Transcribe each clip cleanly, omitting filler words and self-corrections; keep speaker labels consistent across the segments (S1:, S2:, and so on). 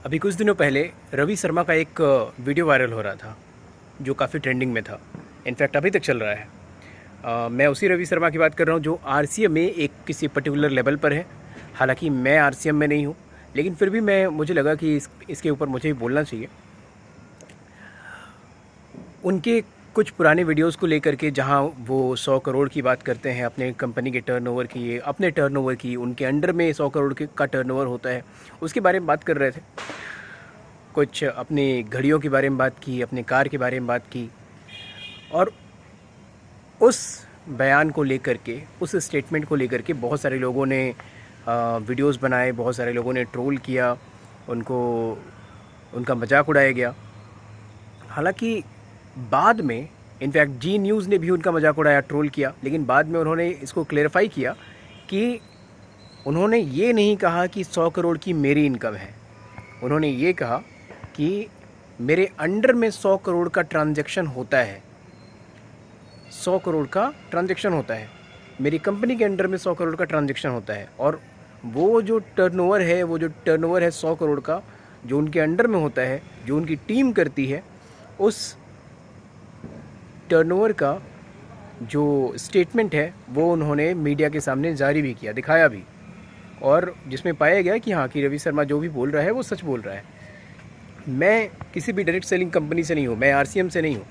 S1: अभी कुछ दिनों पहले रवि शर्मा का एक वीडियो वायरल हो रहा था जो काफ़ी ट्रेंडिंग में था। इनफैक्ट अभी तक चल रहा है। मैं उसी रवि शर्मा की बात कर रहा हूँ जो आरसीएम में एक किसी पर्टिकुलर लेवल पर है। हालांकि मैं आरसीएम में नहीं हूँ, लेकिन फिर भी मुझे लगा कि इसके ऊपर मुझे भी बोलना चाहिए। उनके कुछ पुराने वीडियोस को लेकर के, जहां वो 100 करोड़ की बात करते हैं अपने कंपनी के टर्नओवर की, अपने टर्नओवर की, उनके अंडर में 100 करोड़ का टर्नओवर होता है, उसके बारे में बात कर रहे थे। कुछ अपनी घड़ियों के बारे में बात की, अपने कार के बारे में बात की, और उस बयान को लेकर के, उस स्टेटमेंट को लेकर के बहुत सारे लोगों ने वीडियोस बनाए, बहुत सारे लोगों ने ट्रोल किया, उनको उनका मजाक उड़ाया गया। हालांकि बाद में इनफैक्ट जी न्यूज़ ने भी उनका मजाक उड़ाया, ट्रोल किया, लेकिन बाद में उन्होंने इसको क्लेरिफाई किया कि उन्होंने ये नहीं कहा कि 100 करोड़ की मेरी इनकम है। उन्होंने ये कहा कि मेरे अंडर में 100 करोड़ का ट्रांजैक्शन होता है, 100 करोड़ का ट्रांजैक्शन होता है, मेरी कंपनी के अंडर में 100 करोड़ का ट्रांजैक्शन होता है। और वो जो टर्नओवर है 100 करोड़ का, जो उनके अंडर में होता है, जो उनकी टीम करती है, उस टर्नओवर का जो स्टेटमेंट है वो उन्होंने मीडिया के सामने जारी भी किया, दिखाया भी, और जिसमें पाया गया कि हाँ, कि रवि शर्मा जो भी बोल रहा है वो सच बोल रहा है। मैं किसी भी डायरेक्ट सेलिंग कंपनी से नहीं हूँ, मैं आरसीएम से नहीं हूँ,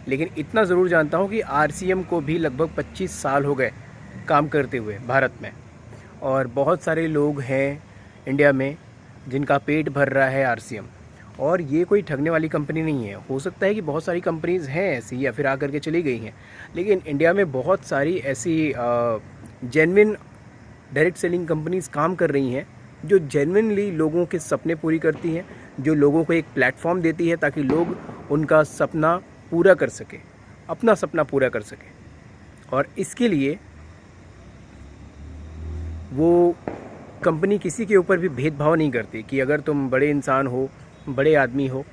S1: लेकिन इतना ज़रूर जानता हूँ कि आरसीएम को भी लगभग 25 साल हो गए काम करते हुए भारत में, और बहुत सारे लोग हैं इंडिया में जिनका पेट भर रहा है आरसीएम। और ये कोई ठगने वाली कंपनी नहीं है। हो सकता है कि बहुत सारी कंपनीज़ हैं ऐसी, या फिर आकर के चली गई हैं, लेकिन इंडिया में बहुत सारी ऐसी जेन्युइन डायरेक्ट सेलिंग कंपनीज़ काम कर रही हैं, जो जेन्युइनली लोगों के सपने पूरी करती हैं, जो लोगों को एक प्लेटफॉर्म देती है ताकि लोग उनका सपना पूरा कर सके, अपना सपना पूरा कर सके। और इसके लिए वो कंपनी किसी के ऊपर भी भेदभाव नहीं करती कि अगर तुम बड़े इंसान हो, बड़े आदमी हो,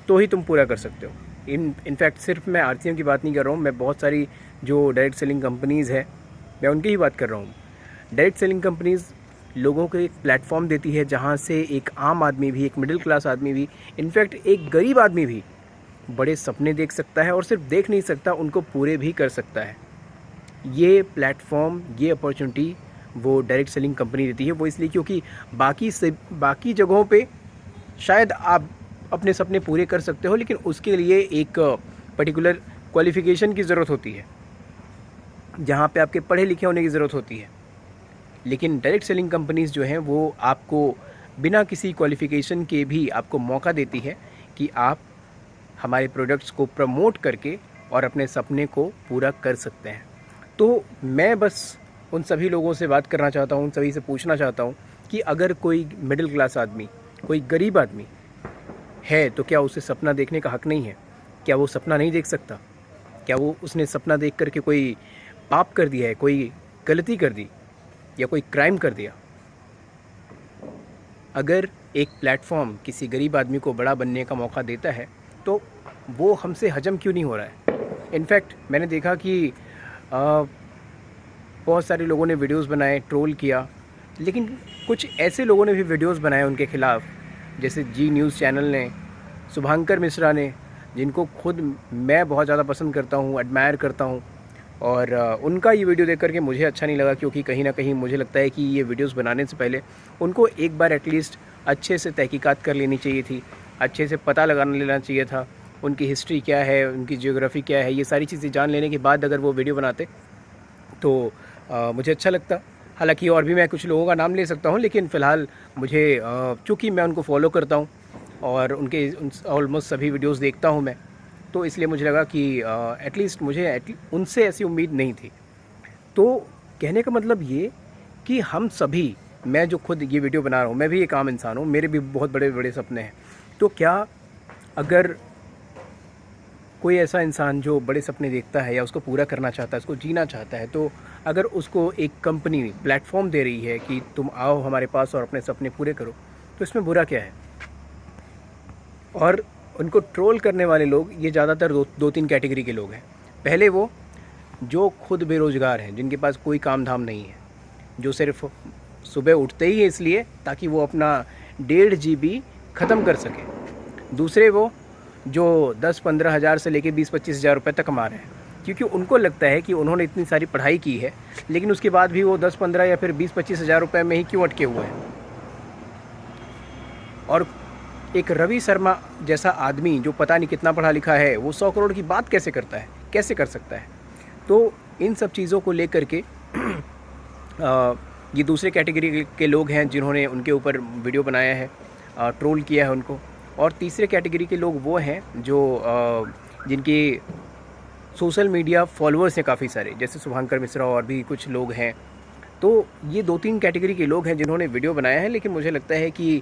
S1: तो ही तुम पूरा कर सकते हो। इनफैक्ट सिर्फ मैं आरसीएम की बात नहीं कर रहा हूँ, मैं बहुत सारी जो डायरेक्ट सेलिंग कंपनीज़ है, मैं उनकी ही बात कर रहा हूँ। डायरेक्ट सेलिंग कंपनीज़ लोगों को एक प्लेटफॉर्म देती है जहाँ से एक आम आदमी भी, एक मिडिल क्लास आदमी भी, इनफैक्ट एक गरीब आदमी भी बड़े सपने देख सकता है, और सिर्फ देख नहीं सकता, उनको पूरे भी कर सकता है। ये प्लेटफॉर्म, ये अपॉर्चुनिटी वो डायरेक्ट सेलिंग कंपनी देती है। वो इसलिए क्योंकि बाकी जगहों पे शायद आप अपने सपने पूरे कर सकते हो, लेकिन उसके लिए एक पर्टिकुलर क्वालिफ़िकेशन की ज़रूरत होती है, जहाँ पे आपके पढ़े लिखे होने की ज़रूरत होती है। लेकिन डायरेक्ट सेलिंग कंपनीज़ जो हैं वो आपको बिना किसी क्वालिफ़िकेशन के भी आपको मौका देती है कि आप हमारे प्रोडक्ट्स को प्रमोट करके और अपने सपने को पूरा कर सकते हैं। तो मैं बस उन सभी लोगों से बात करना चाहता हूँ, उन सभी से पूछना चाहता हूँ कि अगर कोई मिडिल क्लास आदमी, कोई गरीब आदमी है, तो क्या उसे सपना देखने का हक़ नहीं है? क्या वो सपना नहीं देख सकता? क्या उसने सपना देख करके कोई पाप कर दिया है, कोई गलती कर दी, या कोई क्राइम कर दिया? अगर एक प्लेटफॉर्म किसी गरीब आदमी को बड़ा बनने का मौका देता है, तो वो हमसे हजम क्यों नहीं हो रहा है? इनफैक्ट मैंने देखा कि बहुत सारे लोगों ने वीडियोस बनाए, ट्रोल किया, लेकिन कुछ ऐसे लोगों ने भी वीडियोस बनाए उनके ख़िलाफ़, जैसे जी न्यूज़ चैनल ने, शुभांकर मिश्रा ने, जिनको खुद मैं बहुत ज़्यादा पसंद करता हूँ, एडमायर करता हूँ। और उनका ये वीडियो देख करके मुझे अच्छा नहीं लगा, क्योंकि कहीं ना कहीं मुझे लगता है कि ये वीडियोस बनाने से पहले उनको एक बार एटलीस्ट अच्छे से तहकीकात कर लेनी चाहिए थी, अच्छे से पता लेना चाहिए था, उनकी हिस्ट्री क्या है, उनकी जियोग्राफी क्या है, ये सारी चीज़ें जान लेने के बाद अगर वो वीडियो बनाते तो मुझे अच्छा लगता। हालांकि और भी मैं कुछ लोगों का नाम ले सकता हूं, लेकिन फ़िलहाल मुझे चूँकि मैं उनको फॉलो करता हूं और उनके ऑलमोस्ट सभी वीडियोस देखता हूं मैं, तो इसलिए मुझे लगा कि एटलीस्ट मुझे उनसे ऐसी उम्मीद नहीं थी। तो कहने का मतलब ये कि हम सभी, मैं जो खुद ये वीडियो बना रहा हूँ, मैं भी एक आम इंसान हूँ, मेरे भी बहुत बड़े बड़े सपने हैं। तो क्या अगर कोई ऐसा इंसान जो बड़े सपने देखता है या उसको पूरा करना चाहता है, उसको जीना चाहता है, तो अगर उसको एक कंपनी प्लेटफॉर्म दे रही है कि तुम आओ हमारे पास और अपने सपने पूरे करो, तो इसमें बुरा क्या है? और उनको ट्रोल करने वाले लोग ये ज़्यादातर दो तीन कैटेगरी के लोग हैं। पहले वो जो खुद बेरोज़गार हैं, जिनके पास कोई काम धाम नहीं है, जो सिर्फ सुबह उठते ही है इसलिए ताकि वो अपना 1.5 GB ख़त्म कर सके। दूसरे वो जो 10-15 हज़ार से लेके 20-25 हज़ार रुपये तक कमा रहे हैं, क्योंकि उनको लगता है कि उन्होंने इतनी सारी पढ़ाई की है, लेकिन उसके बाद भी वो 10-15 या फिर 20-25 हज़ार रुपये में ही क्यों अटके हुए हैं। और एक रवि शर्मा जैसा आदमी जो पता नहीं कितना पढ़ा लिखा है, वो 100 करोड़ की बात कैसे करता है, कैसे कर सकता है। तो इन सब चीज़ों को लेकर के ये दूसरे कैटेगरी के लोग हैं जिन्होंने उनके ऊपर वीडियो बनाया है, ट्रोल किया है उनको। और तीसरे कैटेगरी के लोग वो हैं जो जिनके सोशल मीडिया फॉलोअर्स हैं काफ़ी सारे, जैसे शुभांकर मिश्रा और भी कुछ लोग हैं। तो ये 2-3 कैटेगरी के लोग हैं जिन्होंने वीडियो बनाया है, लेकिन मुझे लगता है कि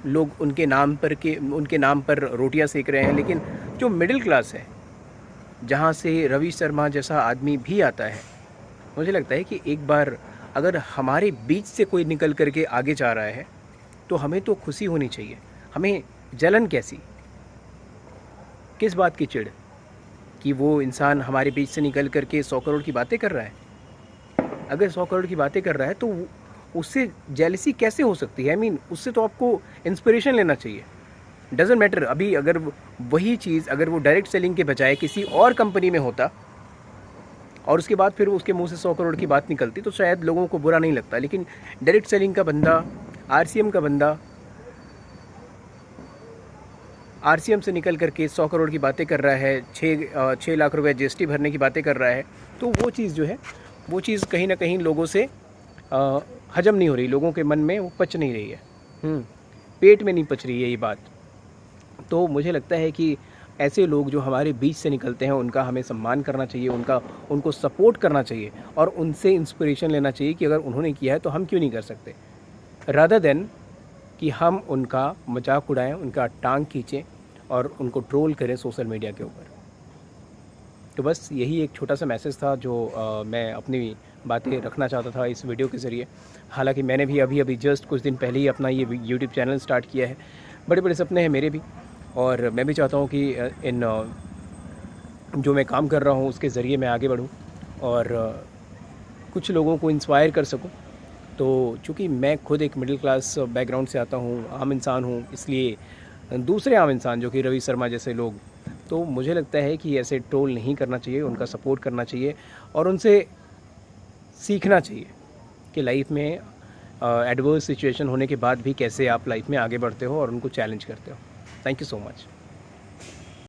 S1: लोग उनके नाम पर रोटियां सेक रहे हैं। लेकिन जो मिडिल क्लास है, जहाँ से रवि शर्मा जैसा आदमी भी आता है, मुझे लगता है कि एक बार अगर हमारे बीच से कोई निकल करके आगे जा रहा है तो हमें तो खुशी होनी चाहिए। हमें जलन कैसी, किस बात की चिढ़ कि वो इंसान हमारे बीच से निकल करके 100 करोड़ की बातें कर रहा है। अगर 100 करोड़ की बातें कर रहा है तो उससे जेलसी कैसे हो सकती है। उससे तो आपको इंस्पिरेशन लेना चाहिए। डजेंट मैटर, अभी अगर वही चीज़ अगर वो डायरेक्ट सेलिंग के बजाय किसी और कंपनी में होता और उसके बाद फिर उसके मुंह से 100 करोड़ की बात निकलती तो शायद लोगों को बुरा नहीं लगता। लेकिन डायरेक्ट सेलिंग का बंदा, आरसीएम का बंदा, आरसीएम से निकल करके 100 करोड़ की बातें कर रहा है, 6 लाख रुपए जीएसटी भरने की बातें कर रहा है, तो वो चीज़ जो है, वो चीज़ कहीं ना कहीं लोगों से हजम नहीं हो रही, लोगों के मन में वो पच नहीं रही है, पेट में नहीं पच रही है ये बात। तो मुझे लगता है कि ऐसे लोग जो हमारे बीच से निकलते हैं उनका हमें सम्मान करना चाहिए, उनको सपोर्ट करना चाहिए और उनसे इंस्पिरेशन लेना चाहिए कि अगर उन्होंने किया है तो हम क्यों नहीं कर सकते, रादर देन कि हम उनका मजाक उड़ाएं, उनका टांग खींचें और उनको ट्रोल करें सोशल मीडिया के ऊपर। तो बस यही एक छोटा सा मैसेज था जो मैं अपनी बातें रखना चाहता था इस वीडियो के ज़रिए। हालांकि मैंने भी अभी जस्ट कुछ दिन पहले ही अपना ये यूट्यूब चैनल स्टार्ट किया है। बड़े बड़े सपने हैं मेरे भी, और मैं भी चाहता हूँ कि इन जो मैं काम कर रहा हूँ उसके ज़रिए मैं आगे बढ़ूँ और कुछ लोगों को इंस्पायर कर सकूँ। तो चूँकि मैं खुद एक मिडिल क्लास बैकग्राउंड से आता हूँ, आम इंसान हूँ, इसलिए दूसरे आम इंसान जो कि रवि शर्मा जैसे लोग, तो मुझे लगता है कि ऐसे ट्रोल नहीं करना चाहिए, उनका सपोर्ट करना चाहिए और उनसे सीखना चाहिए कि लाइफ में एडवर्स सिचुएशन होने के बाद भी कैसे आप लाइफ में आगे बढ़ते हो और उनको चैलेंज करते हो। Thank you so much.